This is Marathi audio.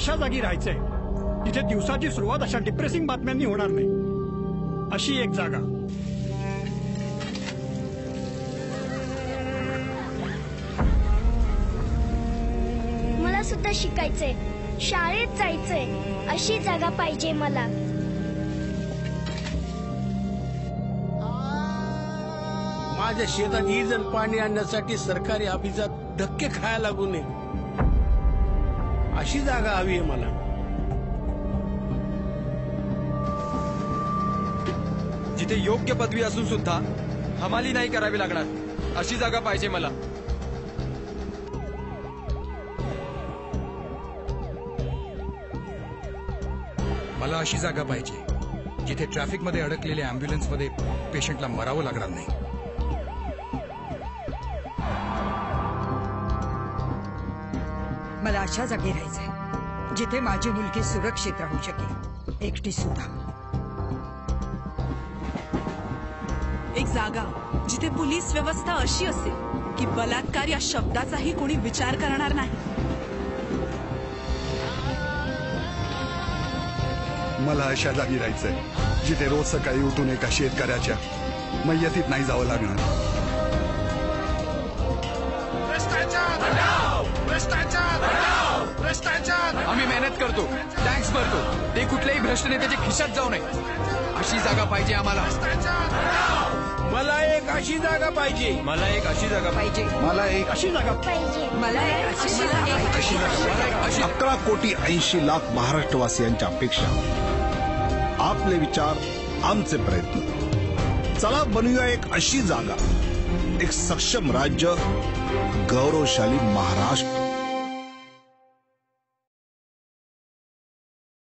अशा जागी राहायचंय जिथे दिवसाची सुरुवात अशा डिप्रेसिंग बातम्यांनी होणार नाही, अशी एक जागा. मला सुद्धा शिकायचंय, शाळेत जायचंय, अशी जागा पाहिजे मला. माझ्या शेतात इजन पाणी आणण्यासाठी सरकारी ऑफिसात धक्के खायला लागू नये, अशी जागा हवी आहे मला. जिथे योग्य पदवी असून सुद्धा हमाली नाही करावी लागणार, अशी जागा पाहिजे मला. मला अशी जागा पाहिजे जिथे ट्रॅफिक मध्ये अडकलेल्या अँब्युलन्स मध्ये पेशंटला मरावं लागणार नाही. मला अशा जागी राहायचंय जिथे माझी मुलगी सुरक्षित राहू शकेल, एकटी सुद्धा. एक जागा जिथे पोलीस व्यवस्था अशी असेल की बलात्कार या शब्दाचाही कोणी विचार करणार नाही. मला अशा जागी राहायचंय जिथे रोज सकाळी उठून एका शेतकऱ्याच्या मय्यतीत नाही जावं लागणार. आम्ही मेहनत करतो, टॅक्स भरतो, ते कुठल्याही भ्रष्ट नेत्याच्या खिशात जाऊ नये, अशी जागा पाहिजे आम्हाला. मला एक अशी जागा पाहिजे. मला एक अशी जागा पाहिजे. मला एक अशी जागा पाहिजे. मला एक अशी जागा. 11 कोटी 80 लाख महाराष्ट्रवासियांच्या अपेक्षा, आपले विचार, आमचे प्रयत्न. चला बनूया एक अशी जागा, एक सक्षम राज्य, गौरवशाली महाराष्ट्र.